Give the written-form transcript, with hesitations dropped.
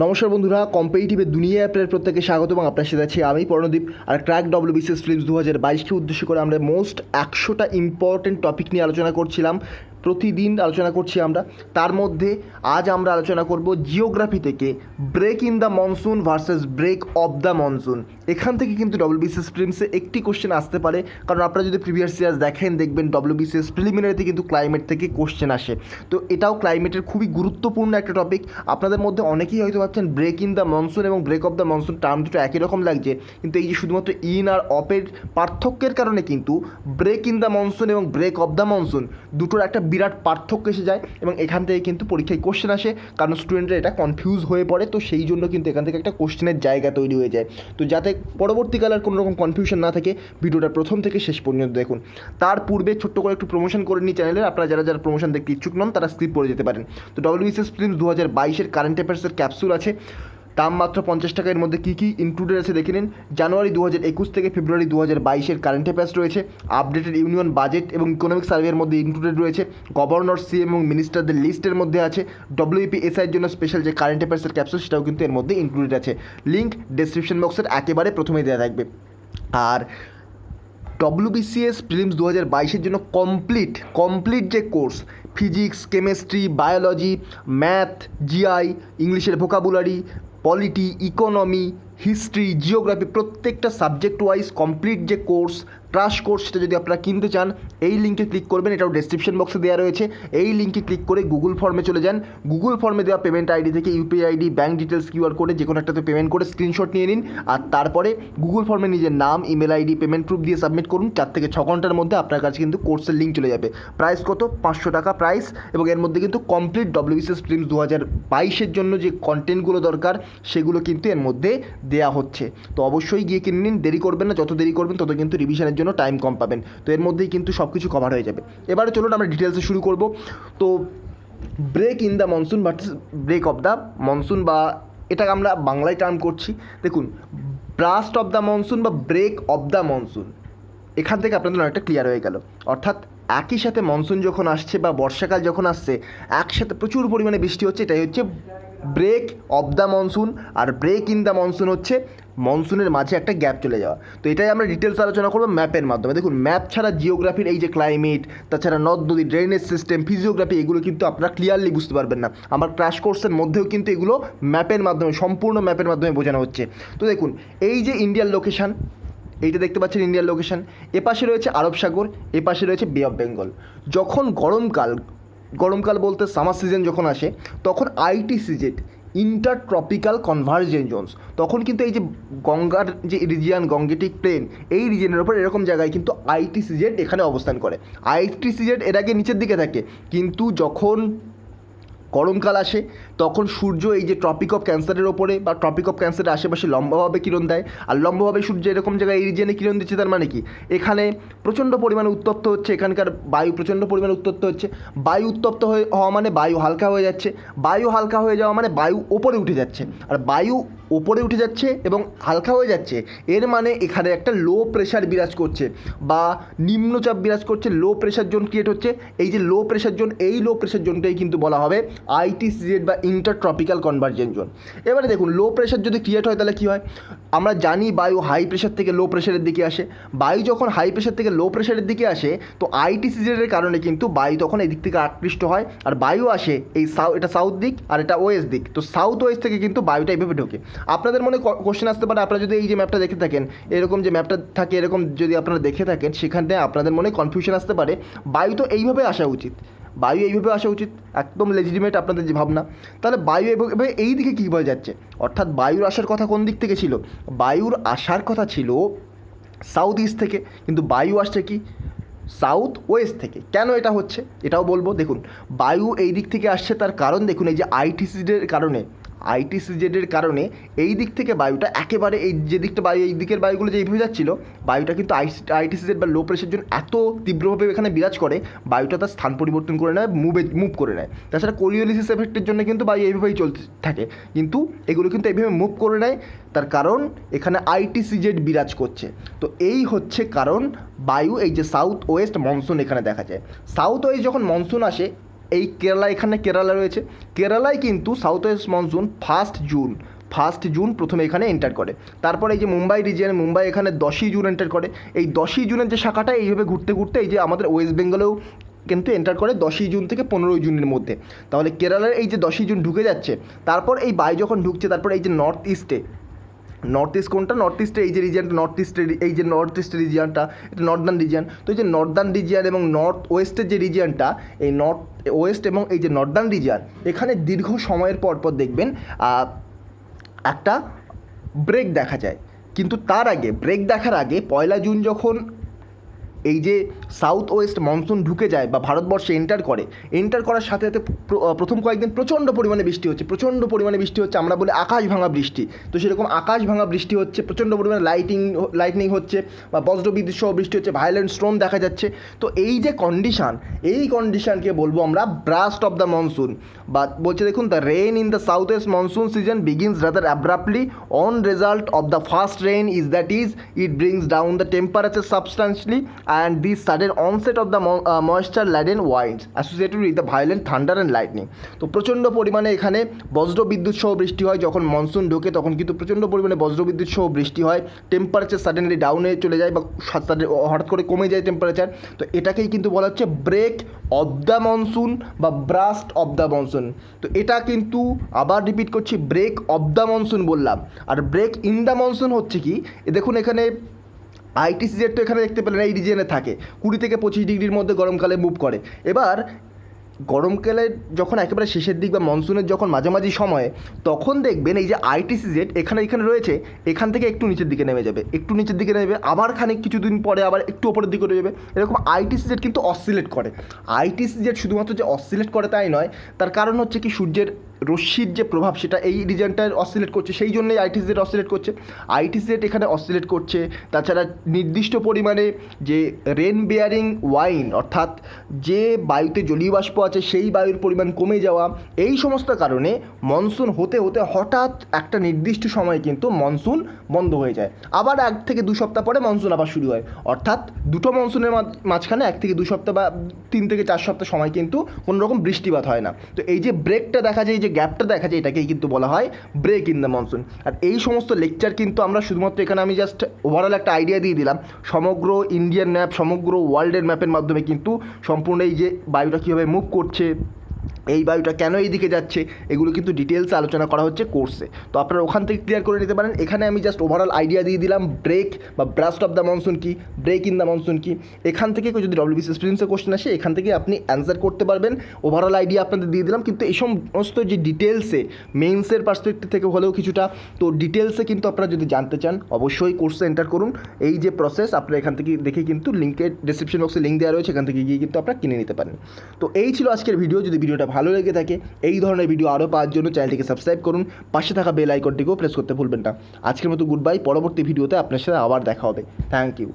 নমস্কার বন্ধুরা, কম্পিটিটিভের দুনিয়া অ্যাপের প্রত্যেকে স্বাগত এবং আপনার সাথে আছি আমি পর্ণদীপ। আর ক্র্যাক WBCS Prelims 2022কে উদ্দেশ্য করে আমরা মোস্ট 100টা ইম্পর্টেন্ট টপিক নিয়ে আলোচনা করছিলাম। প্রতিদিন আলোচনা করছি আমরা। তার মধ্যে আজ আমরা আলোচনা করব জিওগ্রাফি থেকে break in the monsoon versus break of the monsoon. এখান থেকে কিন্তু WBCS Prelimsে একটি কোশ্চেন আসতে পারে, কারণ আপনারা যদি প্রিভিয়াস ইয়ার্স দেখেন দেখবেন WBCS প্রিলিমিনারিতে কিন্তু ক্লাইমেট থেকে কোশ্চেন আসে। তো এটাও ক্লাইমেটের খুবই গুরুত্বপূর্ণ একটা টপিক। আপনাদের মধ্যে অনেকেই হয়তো ভাবছেন ব্রেক ইন দ্য মনসুন এবং break of the monsoon term দুটো একই রকম লাগছে, কিন্তু এই যে শুধুমাত্র ইন আর অফের পার্থক্যের কারণে কিন্তু ব্রেক ইন দ্য মনসুন এবং ব্রেক অফ দ্য মনসুন দুটোর একটা বিরাট পার্থক্য এসে যায় এবং এখান থেকে কিন্তু পরীক্ষায় কোশ্চেন আসে, কারণ স্টুডেন্টরা এটা কনফিউজ হয়ে পড়ে। তো সেই জন্য কিন্তু এখান থেকে একটা কোশ্চেনের জায়গা তৈরি হয়ে যায়। তো যাতে পরবর্তীকালে আর কোনো রকম কনফিউশন না থাকে, ভিডিওটা প্রথম থেকে শেষ পর্যন্ত দেখুন। তার পূর্বে ছোট্ট করে একটু প্রমোশন করে নিই চ্যানেলের। আপনারা যারা যারা প্রমোশন দেখতে ইচ্ছুক নন তারা স্কিপ করে যেতে পারেন। তো WBCS Prelims 2022-এর কারেন্ট অ্যাফেয়ার্সের ক্যাপসুল আছে, দাম মাত্র 50 টাকা। এর মধ্যে কী কী ইনক্লুডেড আছে দেখে নিন। জানুয়ারি 2021 থেকে ফেব্রুয়ারি 2022-এর কারেন্ট অ্যাফেয়ার্স রয়েছে। আপডেটেড ইউনিয়ন বাজেট এবং ইকোনমিক সার্ভের মধ্যে ইনক্লুডেড রয়েছে। গভর্নর, সিএম এবং মিনিস্টারদের লিস্টের মধ্যে আছে। WBCS জন্য স্পেশাল যে কারেন্ট অ্যাফেয়ার্সের ক্যাপসুল সেটাও কিন্তু এর মধ্যে ইনক্লুডেড আছে। লিঙ্ক ডেসক্রিপশন বক্সের একেবারে প্রথমেই দেওয়া থাকবে। আর WBCS Prelims 2022-এর জন্য কমপ্লিট যে course, physics, chemistry, biology, math, GI, ইংলিশের vocabulary, polity, economy, history, geography, প্রত্যেকটা সাবজেক্ট ওয়াইজ কমপ্লিট যে কোর্স, ক্রাশ কোর্স, সেটা যদি আপনারা কিনতে চান এই লিঙ্কে ক্লিক করবেন। এটাও ডেসক্রিপশন বক্সে দেওয়া রয়েছে। এই লিঙ্কে ক্লিক করে গুগল ফর্মে চলে যান। গুগল ফর্মে দেওয়া পেমেন্ট আইডি থেকে UPI ID, bank details, QR কোডে যে কোনো একটাতে পেমেন্ট করে স্ক্রিনশট নিয়ে নিন। আর তারপরে গুগল ফর্মে নিজের নাম, ইমেল আইডি, পেমেন্ট প্রুফ দিয়ে সাবমিট করুন। 4 থেকে 6 ঘন্টার মধ্যে আপনার কাছে কিন্তু কোর্সের লিঙ্ক চলে যাবে। প্রাইস কত? 500 টাকা প্রাইস। এবং এর মধ্যে কিন্তু কমপ্লিট WBCS Prelims 2022-এর জন্য যে কন্টেন্টগুলো দরকার সেগুলো কিন্তু এর মধ্যে দেওয়া হচ্ছে। তো অবশ্যই গিয়ে কিনে নিন, দেরি করবেন না। যত দেরি করবেন তত কিন্তু রিভিশনের জন্য টাইম কম পাবেন। তো এর মধ্যেই কিন্তু সব কিছু কভার হয়ে যাবে। এবারে চলুন আমরা ডিটেলসে শুরু করব। তো break in the monsoon versus break of the monsoon, বা এটাকে আমরা বাংলায় টার্ম করছি। দেখুন, ব্রাস্ট অফ দ্য মনসুন বা ব্রেক অফ দ্য মনসুন, এখান থেকে আপনাদের অনেকটা ক্লিয়ার হয়ে গেল। অর্থাৎ একই সাথে মনসুন যখন আসছে বা বর্ষাকাল যখন আসছে, একসাথে প্রচুর পরিমাণে বৃষ্টি হচ্ছে, এটাই হচ্ছে ব্রেক অফ দ্য মনসুন। আর ব্রেক ইন দ্য মনসুন হচ্ছে মনসুনের মাঝে একটা গ্যাপ চলে যাওয়া। তো এটাই আমরা ডিটেলস আলোচনা করবো ম্যাপের মাধ্যমে। দেখুন, ম্যাপ ছাড়া জিওগ্রাফির এই যে ক্লাইমেট, তাছাড়া নদ নদী, ড্রেনেজ সিস্টেম, ফিজিওগ্রাফি, এগুলো কিন্তু আপনারা ক্লিয়ারলি বুঝতে পারবেন না। আমার ক্র্যাশ কোর্সের মধ্যেও কিন্তু এগুলো ম্যাপের মাধ্যমে, সম্পূর্ণ ম্যাপের মাধ্যমে বোঝানো হচ্ছে। তো দেখুন, এই যে ইন্ডিয়ার লোকেশান, এইটা দেখতে পাচ্ছেন ইন্ডিয়ার লোকেশান। এপাশে রয়েছে আরব সাগর, এপাশে রয়েছে বে অফ বেঙ্গল। যখন গরমকাল বলতে সামার সিজন যখন আসে, তখন ITCZ, inter tropical convergence Jones, তখন কিন্তু এই যে গঙ্গার যে রিজিয়ান, গঙ্গেটিক প্লেন, এই রিজিয়নের ওপর এরকম জায়গায় কিন্তু ITCZ এখানে অবস্থান করে। ITCZ এর আগে নিচের দিকে থাকে, কিন্তু যখন গরমকাল আসে তখন সূর্য এই যে ট্রপিক অফ ক্যান্সারের ওপরে বা ট্রপিক অফ ক্যান্সারের আশেপাশে লম্বাভাবে কিরণ দেয়। আর লম্বাভাবে সূর্য এরকম জায়গায় এই রিজিয়নে কিরণ দিচ্ছে, তার মানে কি এখানে প্রচণ্ড পরিমাণে উত্তপ্ত হচ্ছে, এখানকার বায়ু প্রচণ্ড পরিমাণে উত্তপ্ত হচ্ছে। বায়ু উত্তপ্ত হওয়া মানে বায়ু হালকা হয়ে যাচ্ছে, বায়ু হালকা হয়ে যাওয়া মানে বায়ু ওপরে উঠে যাচ্ছে। আর বায়ু ওপরে উঠে যাচ্ছে এবং হালকা হয়ে যাচ্ছে, এর মানে এখানে একটা লো প্রেশার বিরাজ করছে বা নিম্নচাপ বিরাজ করছে, লো প্রেশার জোন ক্রিয়েট হচ্ছে। এই যে লো প্রেশার জোন, এই লো প্রেশার জোনটাই কিন্তু বলা হবে ITCZ বা ইন্টার ট্রপিক্যাল কনভার্জেন্স জোন। এবারে দেখুন, লো প্রেশার যদি ক্রিয়েট হয় তাহলে কী হয়? আমরা জানি বায়ু হাই প্রেশার থেকে লো প্রেশারের দিকে আসে। বায়ু যখন হাই প্রেশার থেকে লো প্রেশারের দিকে আসে, তো ITCZ এর কারণে কিন্তু বায়ু তখন এই দিক থেকে আকৃষ্ট হয়। আর বায়ু আসে এই এটা সাউথ দিক আর এটা ওয়েস্ট দিক। তো সাউথ ওয়েস্ট থেকে কিন্তু বায়ুটা এইভাবে ঢোকে। আপনাদের মনে কোশ্চেন আসতে পারে, আপনারা যদি এই যে ম্যাপটা দেখে থাকেন, এরকম যে ম্যাপটা থাকে এরকম যদি আপনারা দেখে থাকেন, সেখানে আপনাদের মনে কনফিউশন আসতে পারে, বায়ু তো এইভাবে আসা উচিত, বায়ু এইভাবে আসা উচিত, একদম লেজিটিমেট আপনাদের যে ভাবনা। তাহলে বায়ু এভাবে এই দিকে কীভাবে যাচ্ছে? অর্থাৎ বায়ুর আসার কথা কোন দিক থেকে ছিল? বায়ুর আসার কথা ছিল সাউথ ইস্ট থেকে, কিন্তু বায়ু আসছে কি সাউথ ওয়েস্ট থেকে। কেন এটা হচ্ছে এটাও বলবো। দেখুন, বায়ু এই দিক থেকে আসছে, তার কারণ দেখুন, এই যে ITCZ এর কারণে এই দিক থেকে বায়ুটা একেবারে এই যে দিকটা বায়ু, এই দিকের বায়ুগুলো যে এইভাবে যাচ্ছিল, বায়ুটা কিন্তু ITCZ বা লো প্রেশার জন্য এত তীব্রভাবে এখানে বিরাজ করে, বায়ুটা তার স্থান পরিবর্তন করে নেয়, মুভ করে নেয়। তাছাড়া কোরিওলিসিস এফেক্টের জন্য কিন্তু বায়ু এইভাবেই চলতে থাকে, কিন্তু এগুলো কিন্তু এইভাবে মুভ করে নেয়। তার কারণ এখানে ITCZ বিরাজ করছে। তো এই হচ্ছে কারণ বায়ু এই যে সাউথ ওয়েস্ট মনসুন এখানে দেখা যায়। সাউথ ওয়েস্ট যখন মনসুন আসে, এই কেরালা, এখানে কেরালা রয়েছে, কেরালায় কিন্তু south west monsoon first June প্রথমে এখানে এন্টার করে। তারপরে এই যে মুম্বাই রিজিয়ন, মুম্বাই এখানে 10ই জুন এন্টার করে। এই 10ই জুনের যে শাখাটা এইভাবে ঘুরতে ঘুরতে এই যে আমাদের ওয়েস্ট বেঙ্গলেও কিন্তু এন্টার করে 10ই জুন থেকে 15ই জুনের মধ্যে। তাহলে কেরালার এই যে 10ই জুন ঢুকে যাচ্ছে, তারপর এই বায়ু যখন ঢুকছে, তারপর এই যে নর্থ ইস্ট কোনটা, নর্থ ইস্টে এই যে রিজিয়নটা, এই যে নর্থ ইস্ট রিজিয়নটা, এটা নর্দার্ন রিজিয়ন। তো এই যে নর্দার্ন রিজিয়ন এবং নর্থ ওয়েস্টের যে রিজিয়নটা, এই নর্থ ওয়েস্ট এবং এই যে নর্দার্ন রিজিয়ন, এখানে দীর্ঘ সময়ের পর দেখবেন একটা ব্রেক দেখা যায়। কিন্তু তার আগে, ব্রেক দেখার আগে 1 জুন যখন এই যে সাউথ ওয়েস্ট মনসুন ঢুকে যায় বা ভারতবর্ষে এন্টার করার সাথে সাথে প্রথম কয়েকদিন প্রচণ্ড পরিমাণে বৃষ্টি হচ্ছে, আমরা বলি আকাশ ভাঙা বৃষ্টি। তো সেরকম আকাশ ভাঙা বৃষ্টি হচ্ছে, প্রচণ্ড পরিমাণে লাইটনিং হচ্ছে বা বজ্রবিদ্যুৎ সহ বৃষ্টি হচ্ছে, ভায়োলেন্ট স্টোর্ম দেখা যাচ্ছে। তো এই যে এই কন্ডিশানকে বলবো আমরা ব্রাস্ট অফ দ্য মনসুন, বা বলছে দেখুন, the rain in the south west monsoon season begins rather abruptly on result of the first rain it brings down the temperature substantially and the sudden onset of the moisture-laden winds associated with the violent thunder and lightning। তো প্রচণ্ড পরিমাণে এখানে বজ্রবিদ্যুৎ সহ বৃষ্টি হয়। যখন monsoon ঢোকে তখন কিন্তু প্রচণ্ড পরিমাণে বজ্রবিদ্যুৎ সহ বৃষ্টি হয়, টেম্পারেচার সাডেনলি ডাউনে চলে যায় বা হঠাৎ করে কমে যায় টেম্পারেচার। তো এটাকেই কিন্তু বলা হচ্ছে ব্রেক অফ দ্য মনসুন বা ব্রাস্ট অফ দ্য মনসুন। তো এটা কিন্তু আবার রিপিট করছি, ব্রেক অফ দ্য মনসুন বললাম। আর ব্রেক ইন দ্য মনসুন হচ্ছে কি, দেখুন এখানে আইটিসিজেড তো এখানে দেখতে পেলেন এই রিজিয়নে থাকে, 20 থেকে 25 ডিগ্রির মধ্যে গরমকালে মুভ করে। এবার গরমকালে যখন একেবারে শেষের দিক বা মনসুনের যখন মাঝামাঝি সময়ে, তখন দেখবেন এই যে আইটিসিজেড এখানে রয়েছে, এখান থেকে একটু নিচের দিকে নেমে যাবে, আবার কিছুদিন পরে আবার একটু ওপরের দিকে নেমে যাবে। এরকম আইটিসিজেড কিন্তু অসিলেট করে। আইটিসিজেড শুধুমাত্র যে অসিলেট করে তাই নয়, তার কারণ হচ্ছে কি, সূর্যের রশ্মির যে প্রভাব সেটা এই রিজনটায় অসিলেট করছে, সেই জন্যই আইটিসিজেড অসিলেট করছে। আইটিসিজেড এখানে অসিলেট করছে। তাছাড়া নির্দিষ্ট পরিমাণে যে রেন বেয়ারিং ওয়াইন, অর্থাৎ যে বায়ুতে জলীয় বাষ্প আছে সেই বায়ুর পরিমাণ কমে যাওয়া, এই সমস্ত কারণে মনসুন হতে হঠাৎ একটা নির্দিষ্ট সময় কিন্তু মনসুন বন্ধ হয়ে যায়। আবার 1 থেকে 2 সপ্তাহ পরে মনসুন আবার শুরু হয়। অর্থাৎ দুটো মনসুনের মাঝখানে 1 থেকে 2 সপ্তাহ বা 3 থেকে 4 সপ্তাহ সময় কিন্তু কোনো রকম বৃষ্টিপাত হয় না। তো এই যে ব্রেকটা দেখা যায়, যে গ্যাপটা দেখা যায়, এটাকেই কিন্তু বলা হয় ব্রেক ইন দ্য মনসুন। আর এই সমস্ত লেকচার কিন্তু আমরা শুধুমাত্র এখানে আমি জাস্ট ওভারঅল একটা আইডিয়া দিয়ে দিলাম, সমগ্র ইন্ডিয়ান ম্যাপ, সমগ্র ওয়ার্ল্ডের ম্যাপের মাধ্যমে কিন্তু সম্পূর্ণ এই যে বায়ুটা কীভাবে মুভ করছে, এই বায়ুটা কেন এই দিকে যাচ্ছে, এগুলো কিন্তু ডিটেলসে আলোচনা করা হচ্ছে কোর্সে। তো আপনারা ওখান থেকে ক্লিয়ার করে নিতে পারেন। এখানে আমি জাস্ট ওভারঅল আইডিয়া দিয়ে দিলাম, ব্রেক বা ব্রাস্ট অফ দ্য মনসুন কি, ব্রেক ইন দ্য মনসুন কি। এখান থেকে যদি WBCS প্রিলিমসের কোশ্চেন আসে, এখান থেকে আপনি অ্যান্সার করতে পারবেন। ওভারঅল আইডিয়া আপনাদের দিয়ে দিলাম, কিন্তু এই সমস্ত যে ডিটেলসে মেন্সের পার্সপেক্টিভ থেকে হলেও কিছুটা, তো ডিটেলসে কিন্তু আপনারা যদি জানতে চান অবশ্যই কোর্সে এন্টার করুন। এই যে প্রসেস আপনারা এখান থেকে দেখে কিন্তু লিঙ্কের ডেসক্রিপশন বক্সে লিঙ্ক দেওয়া রয়েছে, এখান থেকে গিয়ে কিন্তু আপনারা কিনে নিতে পারেন। তো এই ছিল আজকের ভিডিও। যদি ভিডিওটা ভালো লেগে থাকে, এই ধরনের ভিডিও আরও পাওয়ার জন্য চ্যানেলটিকে সাবস্ক্রাইব করুন, পাশে থাকা বেল আইকনটিকেও প্রেস করতে ভুলবেন না। আজকের মতো গুড বাই, পরবর্তী ভিডিওতে আপনার সাথে আবার দেখা হবে। Thank you.